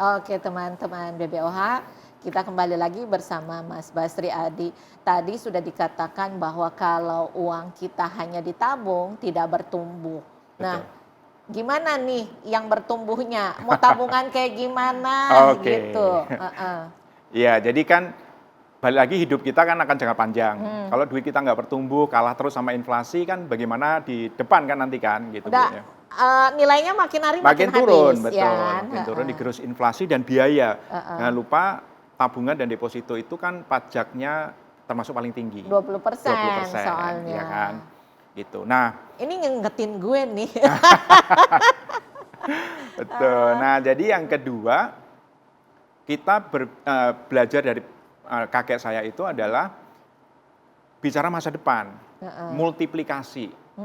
Oke teman-teman BBOH, kita kembali lagi bersama Mas Basri Adi. Tadi sudah dikatakan bahwa kalau uang kita hanya ditabung tidak bertumbuh. Nah, Betul. gimana nih yang bertumbuhnya? Mau tabungan kayak gimana Oke. gitu? Heeh. Iya, jadi kan balik lagi hidup kita kan akan jangka panjang. Hmm. Kalau duit kita nggak bertumbuh, kalah terus sama inflasi kan bagaimana di depan kan nanti kan gitu Bu Udah ya. nilainya makin hari makin Makin turun, habis, ya betul. kan? Makin turun Heeh. digerus inflasi dan biaya. Heeh. Jangan lupa tabungan dan deposito itu kan pajaknya termasuk paling tinggi. 20% 20%, soalnya. ya kan? Gitu. Nah, Ini ngingetin gue nih. betul. Nah, jadi yang kedua, kita belajar dari kakek saya itu adalah bicara masa depan, Heeh.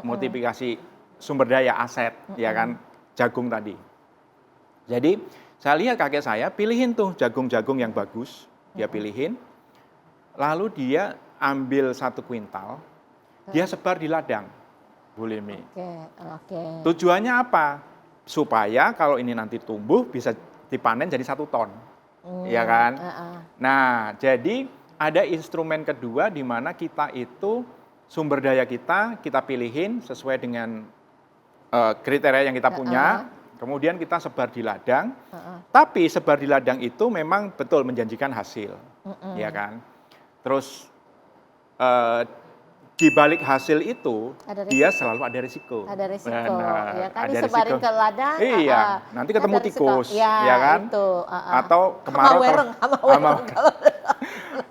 multiplikasi sumber daya aset, ya kan, jagung tadi. Jadi saya lihat kakek saya pilihin tuh jagung-jagung yang bagus, dia pilihin, lalu dia ambil 1 kuintal, dia sebar di ladang, Bu Limi. Oke, oke. Tujuannya apa? Supaya kalau ini nanti tumbuh bisa dipanen jadi 1 ton, ya kan? Heeh. Nah, jadi ada instrumen kedua di mana kita itu sumber daya kita pilihin sesuai dengan kriteria yang kita punya, kemudian kita sebar di ladang. Tapi sebar di ladang itu memang betul menjanjikan hasil, ya kan? Terus di balik hasil itu Ada dia risiko. selalu ada risiko. Ada risiko, Benar, ya kan ada disebarin risiko. ke ladang. Iya, nanti ketemu ada risiko. tikus, Ya, ya kan? itu. Atau kemarau Hama wereng kalau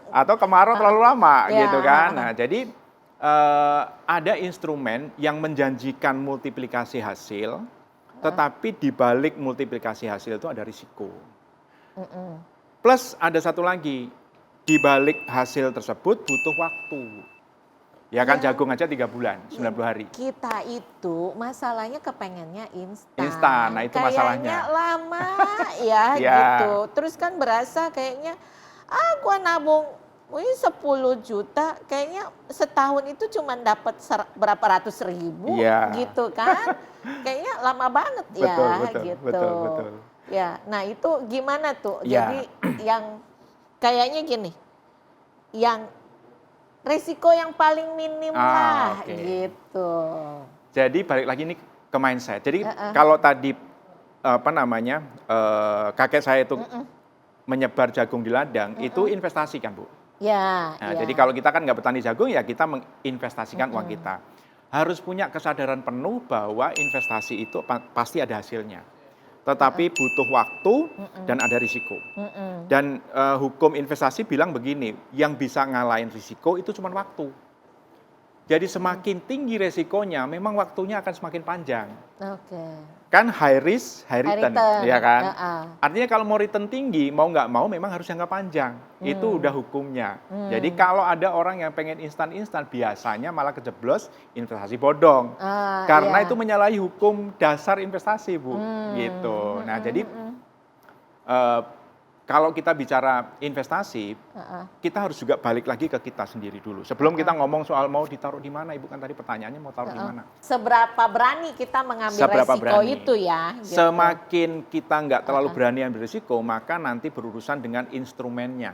atau kemarau terlalu lama Ya. gitu kan. Nah, jadi ada instrumen yang menjanjikan multiplikasi hasil, tetapi di balik multiplikasi hasil itu ada risiko. Plus ada satu lagi, di balik hasil tersebut butuh waktu. Ya kan, Ya. jagung aja 3 bulan, 90 hari. Kita itu masalahnya kepengennya instan. Instan, nah itu masalahnya. Kayaknya lama ya Ya. gitu. Terus kan berasa kayaknya, gua nabung 10 juta, kayaknya setahun itu cuma dapat berapa ratus ribu Ya. gitu kan. Kayaknya lama banget ya gitu. Betul. Ya, nah itu gimana tuh? Ya. Jadi yang kayaknya gini, yang resiko yang paling minim lah oke. gitu. Jadi balik lagi ini ke mindset. Jadi kalau tadi kakek saya itu menyebar jagung di ladang, itu investasi kan Bu. Ya. Nah, jadi kalau kita kan nggak petani jagung ya kita menginvestasikan uang kita. Harus punya kesadaran penuh bahwa investasi itu pasti ada hasilnya. Tetapi butuh waktu dan ada risiko. Dan hukum investasi bilang begini, yang bisa ngalahin risiko itu cuma waktu. Jadi semakin tinggi resikonya, memang waktunya akan semakin panjang. Oke. Kan high risk, high return, ya kan? Artinya kalau mau return tinggi, mau nggak mau memang harus jangka panjang. Itu udah hukumnya. Jadi kalau ada orang yang pengen instan-instan, biasanya malah kejeblos investasi bodong. Karena itu menyalahi hukum dasar investasi, Bu. Gitu. Nah, jadi kalau kita bicara investasi, kita harus juga balik lagi ke kita sendiri dulu. Sebelum kita ngomong soal mau ditaruh di mana, Ibu kan tadi pertanyaannya mau taruh di mana. Seberapa berani kita mengambil resiko itu ya? Gitu. Semakin kita nggak terlalu berani ambil risiko, maka nanti berurusan dengan instrumennya.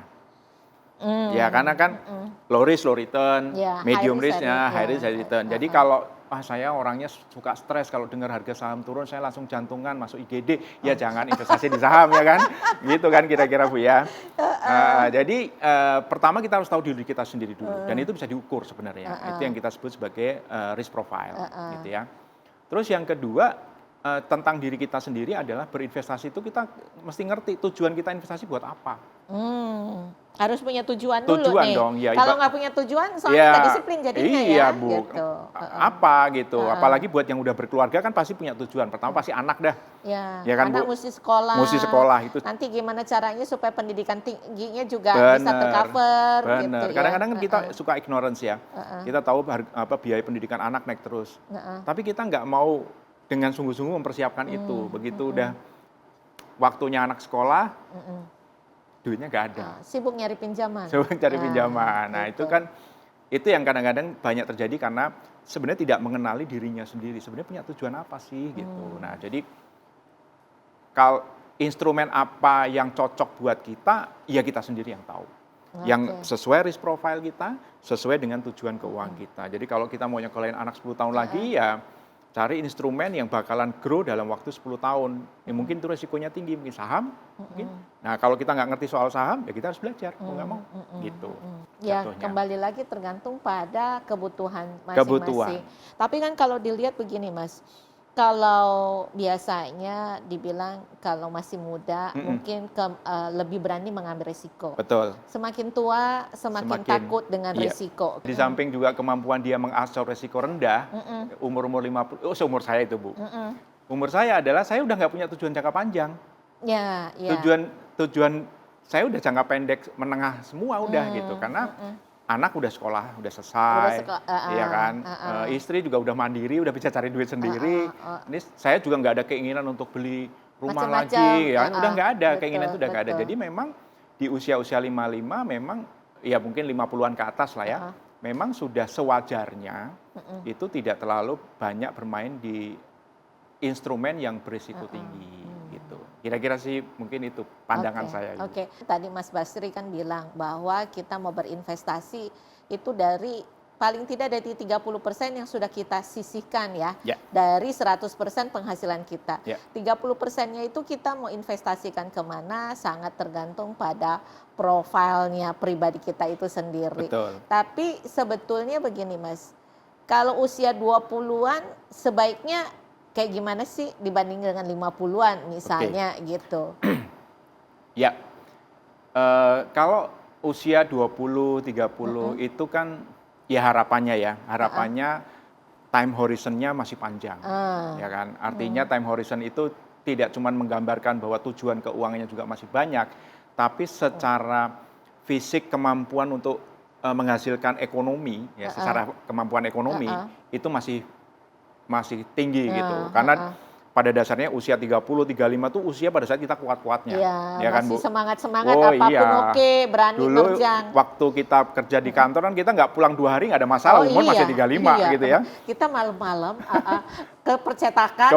Ya, karena kan low risk, low return, medium risk-nya, high risk, high return. Jadi kalau saya orangnya suka stres kalau dengar harga saham turun, saya langsung jantungan masuk IGD. Ya jangan investasi di saham ya kan, gitu kan kira-kira Bu ya. Jadi pertama kita harus tahu diri kita sendiri dulu, dan itu bisa diukur sebenarnya. Itu yang kita sebut sebagai risk profile, gitu ya. Terus yang kedua tentang diri kita sendiri adalah berinvestasi itu kita mesti ngerti tujuan kita investasi buat apa. Harus punya tujuan dulu nih. Dong, ya. Kalau nggak punya tujuan, soalnya nggak disiplin jadinya iya, ya. Bu. Gitu. Apa gitu. Apalagi buat yang udah berkeluarga kan pasti punya tujuan. Pertama pasti anak dah. Ya kan, anak Bu? Mesti sekolah. Itu. Nanti gimana caranya supaya pendidikan tingginya juga bisa tercover. Bener. Gitu, kadang-kadang kita suka ignorance ya. Kita tahu biaya pendidikan anak naik terus. Tapi kita nggak mau dengan sungguh-sungguh mempersiapkan itu. Begitu udah waktunya anak sekolah, duitnya nggak ada. Sibuk nyari pinjaman. Nah, itu kan itu yang kadang-kadang banyak terjadi karena sebenarnya tidak mengenali dirinya sendiri. Sebenarnya punya tujuan apa sih gitu. Nah, jadi instrumen apa yang cocok buat kita, ya kita sendiri yang tahu. Yang sesuai risk profile kita, sesuai dengan tujuan keuangan kita. Jadi kalau kita mau nyekolahin anak 10 tahun lagi, ya cari instrumen yang bakalan grow dalam waktu 10 tahun. Ya, mungkin itu resikonya tinggi, mungkin saham. Mungkin. Nah kalau kita nggak ngerti soal saham, ya kita harus belajar, mau nggak mau. Gitu. Ya jatuhnya. kembali lagi tergantung pada kebutuhan masing-masing. Tapi kan kalau dilihat begini Mas, kalau biasanya dibilang kalau masih muda mungkin lebih berani mengambil risiko. Betul. Semakin tua semakin takut dengan risiko. Di samping juga kemampuan dia mengabsorb risiko rendah, umur-umur 50, seumur saya itu Bu. Umur saya adalah saya udah nggak punya tujuan jangka panjang. Ya. Tujuan saya udah jangka pendek menengah semua udah gitu. Karena anak udah sekolah, udah selesai, ya kan. Istri juga udah mandiri, udah bisa cari duit sendiri. Ini saya juga nggak ada keinginan untuk beli rumah lagi, ya. Udah nggak ada, keinginan itu udah nggak ada. Jadi memang di usia-usia 55 memang ya mungkin 50-an ke atas lah ya. Memang sudah sewajarnya itu tidak terlalu banyak bermain di instrumen yang berisiko tinggi gitu. Kira-kira sih mungkin itu pandangan saya. Oke. Tadi Mas Basri kan bilang bahwa kita mau berinvestasi itu dari paling tidak dari 30% yang sudah kita sisihkan ya. Dari 100% penghasilan kita. 30%-nya itu kita mau investasikan kemana sangat tergantung pada profilnya pribadi kita itu sendiri. Betul. Tapi sebetulnya begini Mas, kalau usia 20-an sebaiknya kayak gimana sih dibanding dengan 50-an misalnya gitu? Ya, kalau usia 20, 30 itu kan ya harapannya time horizon-nya masih panjang, ya kan? Artinya time horizon itu tidak cuma menggambarkan bahwa tujuan keuangannya juga masih banyak, tapi secara fisik kemampuan untuk menghasilkan ekonomi, ya secara kemampuan ekonomi itu masih tinggi gitu. Karena pada dasarnya usia 30, 35 tuh usia pada saat kita kuat-kuatnya. Ya kan, masih semangat-semangat apapun berani dulu nerjang. Waktu kita kerja di kantor kan kita nggak pulang 2 hari nggak ada masalah, umur masih 35 gitu ya. Kita malam-malam ke percetakan.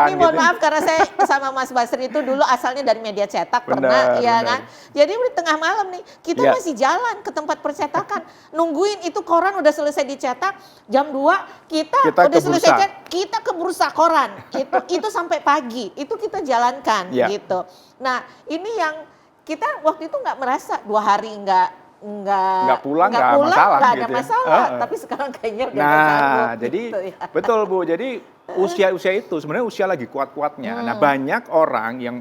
Ini mohon maaf karena saya sama Mas Basri itu dulu asalnya dari media cetak pernah kan. Jadi di tengah malam nih kita masih jalan ke tempat percetakan. Nungguin itu koran udah selesai dicetak, jam 2 kita udah selesai cetak, kita ke bursa koran. Itu sampai pagi, itu kita jalankan gitu. Nah ini yang kita waktu itu nggak merasa 2 hari nggak pulang nggak ada masalah. Tapi sekarang kayaknya udah sanggup. Jadi gitu ya. Betul Bu, jadi usia itu sebenarnya usia lagi kuat-kuatnya. Nah banyak orang yang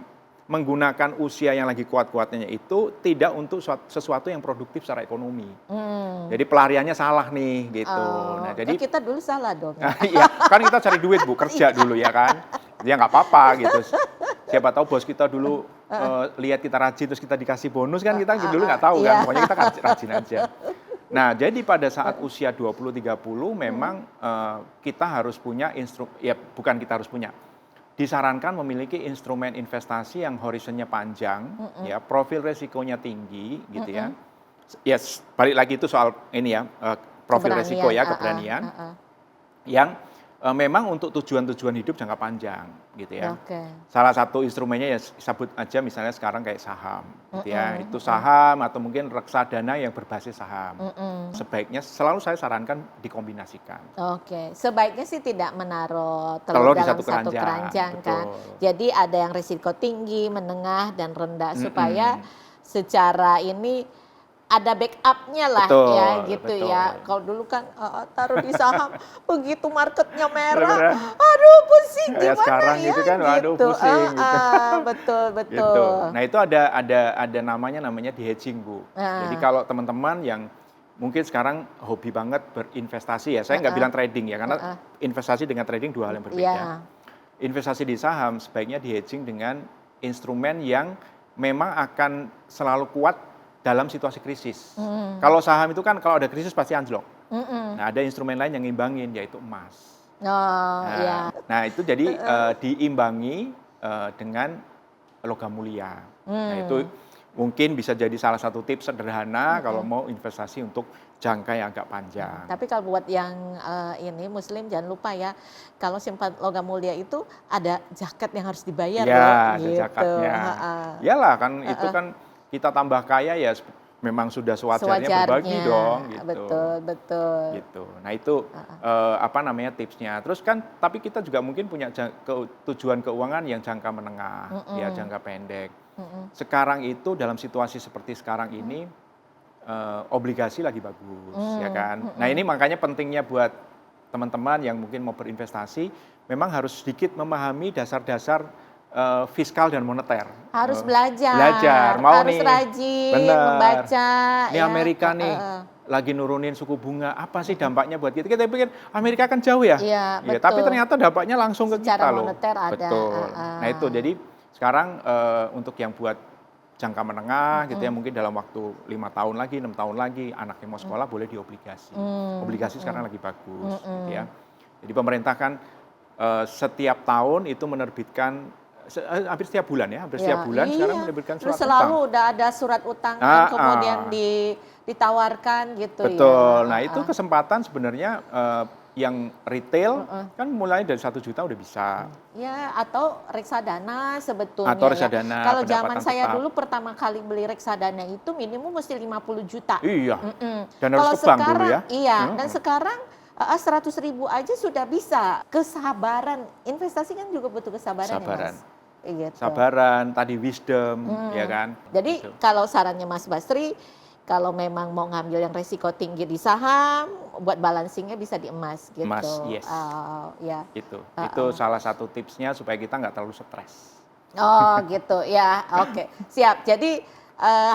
menggunakan usia yang lagi kuat-kuatnya itu tidak untuk sesuatu yang produktif secara ekonomi. Jadi pelariannya salah nih gitu. Nah, jadi kita dulu salah dong. Iya, kan kita cari duit Bu, kerja dulu ya kan. Ya nggak apa-apa gitu. Siapa tahu bos kita dulu lihat kita rajin terus kita dikasih bonus kan, kita dulu nggak tahu kan. Pokoknya kita rajin aja. Nah, jadi pada saat usia 20-30 memang kita harus punya bukan kita harus punya. Disarankan memiliki instrumen investasi yang horizonnya panjang, ya, profil resikonya tinggi, gitu ya. Yes, balik lagi itu soal ini ya, profil resiko ya, keberanian, yang memang untuk tujuan-tujuan hidup jangka panjang, gitu ya. Salah satu instrumennya ya sebut aja misalnya sekarang kayak saham, gitu ya. Itu saham atau mungkin reksadana yang berbasis saham. Sebaiknya selalu saya sarankan dikombinasikan. Sebaiknya sih tidak menaruh telur dalam satu keranjang kan. Jadi ada yang risiko tinggi, menengah dan rendah supaya secara ini ada backupnya lah ya gitu ya. Kalau dulu kan taruh di saham begitu marketnya merah, aduh pusing gimana sekarang ya gitu kan, aduh pusing gitu. Betul. Gitu. Nah itu ada namanya di hedging Bu. Jadi kalau teman-teman yang mungkin sekarang hobi banget berinvestasi ya, saya nggak bilang trading ya, karena investasi dengan trading 2 hal yang berbeda. Investasi di saham sebaiknya di hedging dengan instrumen yang memang akan selalu kuat dalam situasi krisis. Kalau saham itu kan kalau ada krisis pasti anjlok. Nah ada instrumen lain yang ngimbangin yaitu emas. Nah itu jadi diimbangi dengan logam mulia. Nah itu mungkin bisa jadi salah satu tips sederhana kalau mau investasi untuk jangka yang agak panjang. Tapi kalau buat yang ini Muslim jangan lupa ya, kalau simpan logam mulia itu ada zakat yang harus dibayar ya, loh. Ada gitu. zakatnya. Iyalah kan itu kan kita tambah kaya ya memang sudah sewajarnya berbagi dong. Gitu. Betul. Gitu. Nah itu apa namanya tipsnya. Terus kan tapi kita juga mungkin punya tujuan keuangan yang jangka menengah, ya jangka pendek. Sekarang itu dalam situasi seperti sekarang ini obligasi lagi bagus, ya kan. Nah ini makanya pentingnya buat teman-teman yang mungkin mau berinvestasi, memang harus sedikit memahami dasar-dasar fiskal dan moneter. Harus belajar. Mau harus nih, rajin membaca. Ini ya. Amerika nih lagi nurunin suku bunga, apa sih dampaknya buat kita? Kita pikir Amerika kan jauh ya, iya, ya, tapi ternyata dampaknya langsung ke secara kita loh. Moneter ada. Betul. Nah itu jadi sekarang untuk yang buat jangka menengah gitu ya, mungkin dalam waktu 5 tahun lagi, 6 tahun lagi anaknya mau sekolah boleh diobligasi. Obligasi sekarang lagi bagus gitu ya. Jadi pemerintah kan setiap tahun itu menerbitkan hampir setiap bulan ya, hampir setiap bulan sekarang menerbitkan surat utang. Selalu udah ada surat utang yang kemudian ditawarkan gitu. Betul. Ya. Nah itu kesempatan sebenarnya yang retail kan mulai dari 1 juta udah bisa. Ya, atau reksadana sebetulnya. Atau reksadana. Ya. Kalau zaman saya dulu pertama kali beli reksadana itu minimum mesti 50 juta. Iya. Dan harus ke bank dulu ya. Iya, dan sekarang 100.000 aja sudah bisa. Kesabaran, investasi kan juga butuh kesabaran. Ya, Mas. Gitu. Sabaran, tadi wisdom, ya kan. Jadi kalau sarannya Mas Basri, kalau memang mau ngambil yang resiko tinggi di saham, buat balancingnya bisa di emas gitu. Emas, yes. Ya. Itu salah satu tipsnya supaya kita nggak terlalu stres. Oh gitu, ya oke. Siap, jadi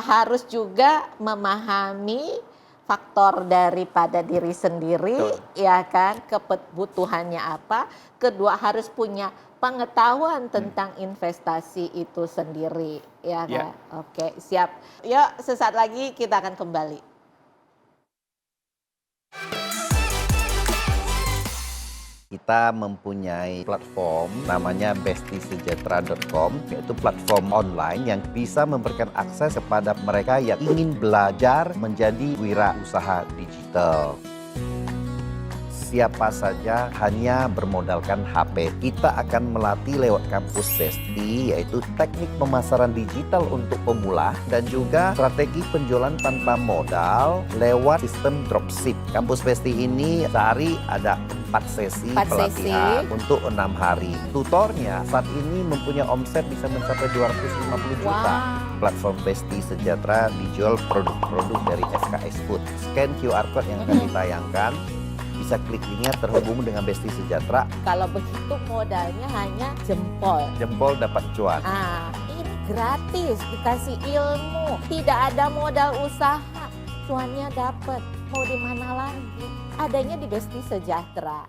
harus juga memahami faktor daripada diri sendiri, ya kan, kebutuhannya apa. Kedua harus punya pengetahuan tentang investasi itu sendiri, ya kan? Oke, siap. Yuk, sesaat lagi kita akan kembali. Kita mempunyai platform namanya bestisejahtera.com, yaitu platform online yang bisa memberikan akses kepada mereka yang ingin belajar menjadi wirausaha digital. Siapa saja hanya bermodalkan HP. Kita akan melatih lewat kampus Besti, yaitu teknik pemasaran digital untuk pemula dan juga strategi penjualan tanpa modal lewat sistem dropship. Kampus Besti ini sehari ada 4 sesi pelatihan untuk 6 hari. Tutornya saat ini mempunyai omset bisa mencapai 250 juta. Platform Besti Sejahtera dijual produk-produk dari SKS Food. Scan QR Code yang akan ditayangkan. Bisa klik linknya terhubung dengan Besti Sejahtera. Kalau begitu modalnya hanya jempol. Jempol dapat cuan. Ini gratis, dikasih ilmu, tidak ada modal usaha, cuannya dapat. Mau di mana lagi? Adanya di Besti Sejahtera.